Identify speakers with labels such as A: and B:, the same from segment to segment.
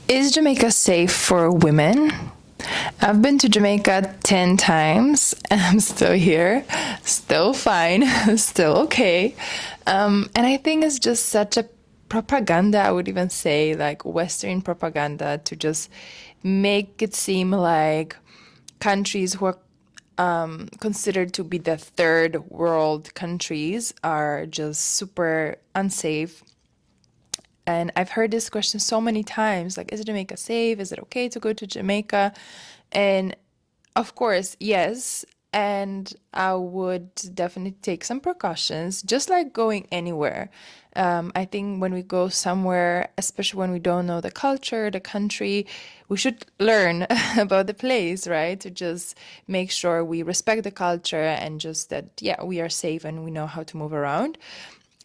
A: Is Jamaica safe for women? I've been to Jamaica 10 times and I'm still here, still fine, still okay. And I think it's just such a propaganda, I would even say, like Western propaganda, to just make it seem like countries who are considered to be the third world countries are just super unsafe. And I've heard this question so many times, like, is Jamaica safe? Is it okay to go to Jamaica? And of course, yes. And I would definitely take some precautions, just like going anywhere. I think when we go somewhere, especially when we don't know the culture, the country, we should learn about the place, right? To just make sure we respect the culture and just that, yeah, we are safe and we know how to move around.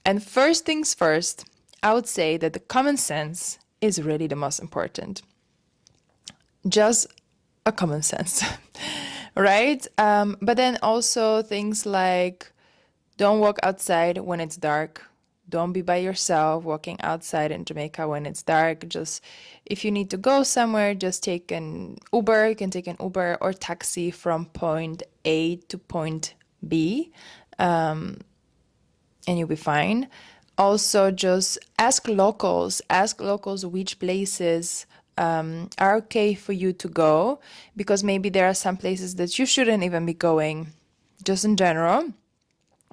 A: And first things first, I would say that the common sense is really the most important. Just a common sense, right? But then also things like don't walk outside when it's dark. Don't be by yourself walking outside in Jamaica when it's dark. Just if you need to go somewhere, just take an Uber. You can take an Uber or taxi from point A to point B, and you'll be fine. Also, just ask locals which places are okay for you to go, because maybe there are some places that you shouldn't even be going, just in general,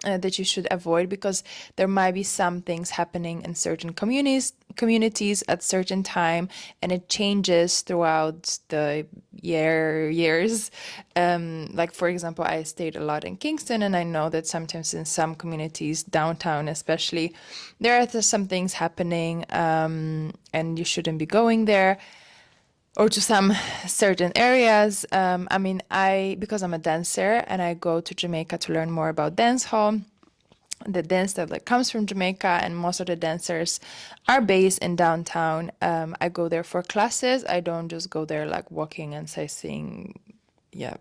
A: that you should avoid because there might be some things happening in certain communities at certain time, and it changes throughout the years. Like for example, I stayed a lot in Kingston, and I know that sometimes in some communities downtown especially, there are some things happening, and you shouldn't be going there or to some certain areas. I mean, because I'm a dancer and I go to Jamaica to learn more about dancehall, the dance that like comes from Jamaica, and most of the dancers are based in downtown. I go there for classes. I don't just go there like walking and sightseeing. Yeah.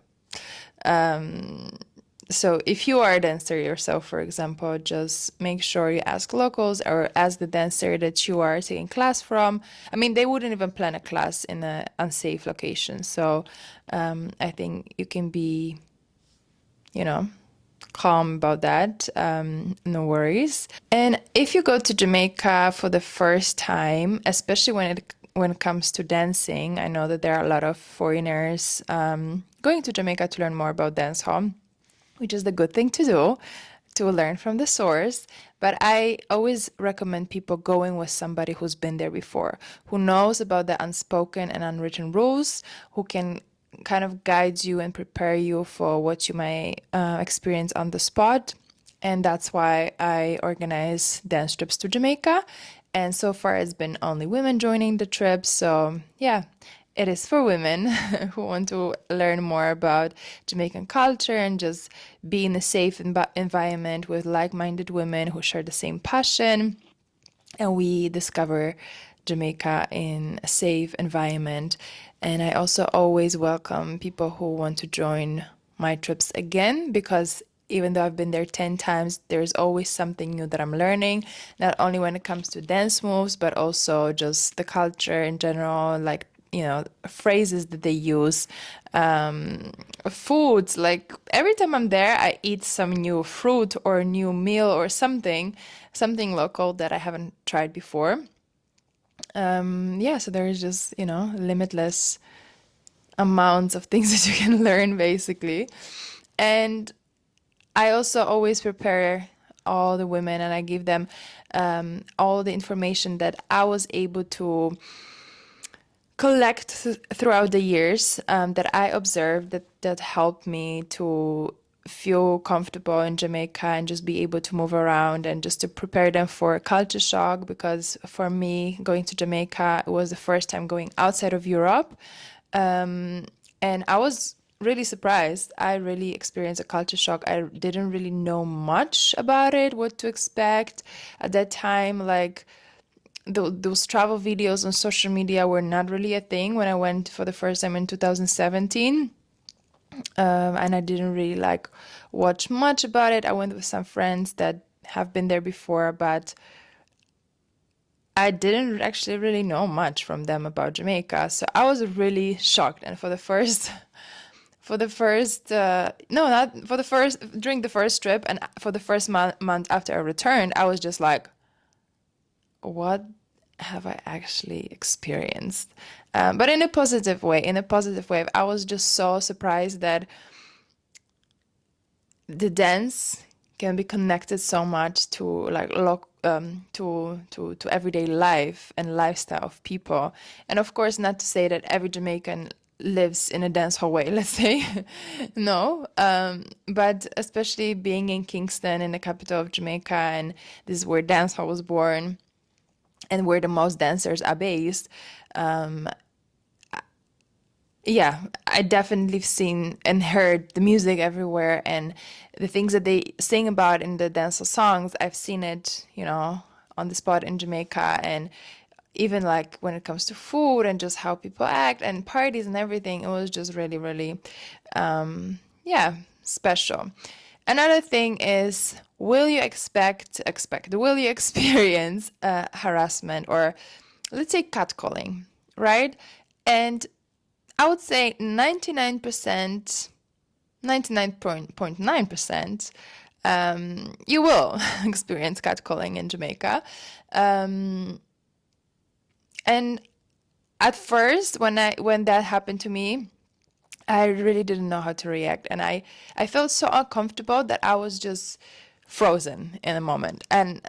A: So if you are a dancer yourself, for example, just make sure you ask locals or ask the dancer that you are taking class from. I mean, they wouldn't even plan a class in an unsafe location. So I think you can be, you know, calm about that. No worries. And if you go to Jamaica for the first time, especially when it comes to dancing, I know that there are a lot of foreigners going to Jamaica to learn more about dancehall, which is the good thing to do, to learn from the source. But I always recommend people going with somebody who's been there before, who knows about the unspoken and unwritten rules, who can kind of guide you and prepare you for what you might experience on the spot. And that's why I organize dance trips to Jamaica. And so far, it's been only women joining the trip. So, yeah, it is for women who want to learn more about Jamaican culture and just be in a safe environment with like minded women who share the same passion. And we discover Jamaica in a safe environment. And I also always welcome people who want to join my trips again, because even though I've been there 10 times, there's always something new that I'm learning, not only when it comes to dance moves, but also just the culture in general, like, phrases that they use, foods. Like every time I'm there, I eat some new fruit or new meal or something local that I haven't tried before. Yeah, so there is just, limitless amounts of things that you can learn basically. And I also always prepare all the women and I give them all the information that I was able to collect throughout the years, that I observed that helped me to feel comfortable in Jamaica and just be able to move around and just to prepare them for culture shock. Because for me, going to Jamaica, it was the first time going outside of Europe. And I was really surprised. I really experienced a culture shock. I didn't really know much about it, what to expect at that time. Like, those travel videos on social media were not really a thing when I went for the first time in 2017. And I didn't really like watch much about it. I went with some friends that have been there before, but I didn't actually really know much from them about Jamaica, so I was really shocked. And for the first, no, not for the first, during the first trip, and for the first month after I returned, I was just like, what have I actually experienced? But in a positive way, in a positive way. I was just so surprised that the dance can be connected so much to like to everyday life and lifestyle of people. And of course, not to say that every Jamaican lives in a dancehall way, let's say. No. But especially being in Kingston, in the capital of Jamaica, and this is where dancehall was born and where the most dancers are based. Yeah, I definitely seen and heard the music everywhere, and the things that they sing about in the dancehall songs. I've seen it, on the spot in Jamaica, and even like when it comes to food and just how people act and parties and everything, it was just really, really, yeah, special. Another thing is, will you experience harassment, or let's say catcalling, right? And I would say 99%, 99.9%, you will experience catcalling in Jamaica. Um, and at first, when that happened to me, I really didn't know how to react, and I felt so uncomfortable that I was just frozen in a moment, and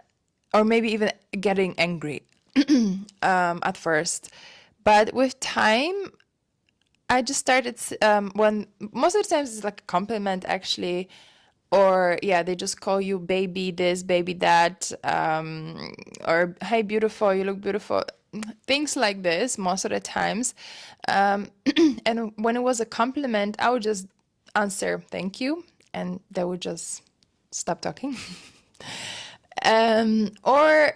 A: or maybe even getting angry at first. But with time, I just started when most of the times it's like a compliment actually, or yeah, they just call you baby this, baby that, or hey, beautiful, you look beautiful, things like this most of the times. Um, and when it was a compliment, I would just answer thank you, and they would just stop talking. Or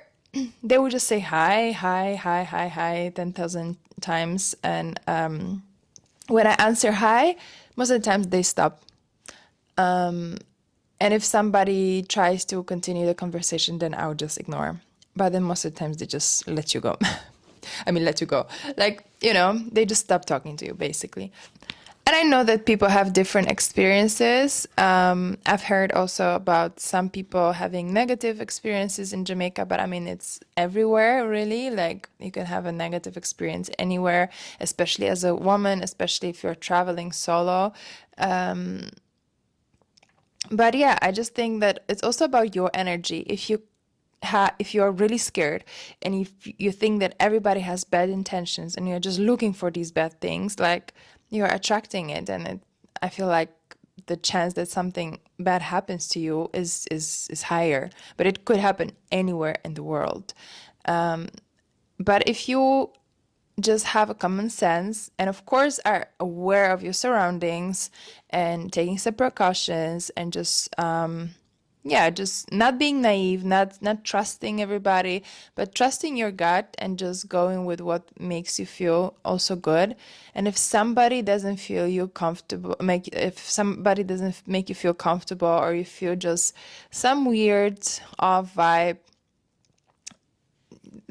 A: they would just say hi, hi, hi, hi, hi, 10,000 times, and when I answer hi, most of the times they stop. And if somebody tries to continue the conversation, then I would just ignore. But then most of the times they just let you go. I mean, let you go. Like, they just stop talking to you, basically. And I know that people have different experiences. I've heard also about some people having negative experiences in Jamaica, but I mean, it's everywhere, really. Like, you can have a negative experience anywhere, especially as a woman, especially if you're traveling solo. But yeah, I just think that it's also about your energy. If you're really scared, and if you think that everybody has bad intentions, and you're just looking for these bad things, like, you're attracting it, and I feel like the chance that something bad happens to you is higher. But it could happen anywhere in the world. But if you just have a common sense, and of course are aware of your surroundings, and taking some precautions, and just yeah, just not being naive, not trusting everybody, but trusting your gut, and just going with what makes you feel also good. And if somebody doesn't feel you comfortable, if somebody doesn't make you feel comfortable, or you feel just some weird off vibe,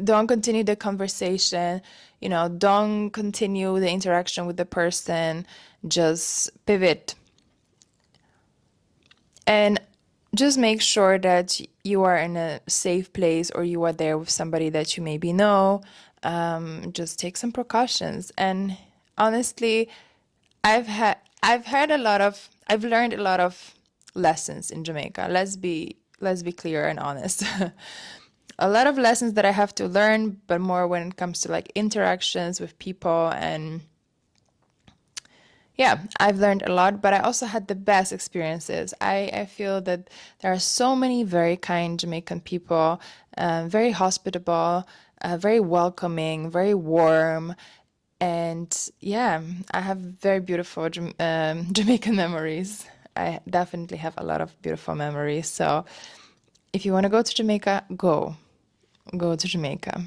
A: don't continue the conversation, don't continue the interaction with the person, just pivot. And just make sure that you are in a safe place, or you are there with somebody that you maybe know. Just take some precautions. And honestly, I've learned a lot of lessons in Jamaica. Let's be clear and honest. A lot of lessons that I have to learn, but more when it comes to like interactions with people. And yeah, I've learned a lot, but I also had the best experiences. I feel that there are so many very kind Jamaican people, very hospitable, very welcoming, very warm. And yeah, I have very beautiful Jamaican memories. I definitely have a lot of beautiful memories. So if you want to go to Jamaica, go to Jamaica.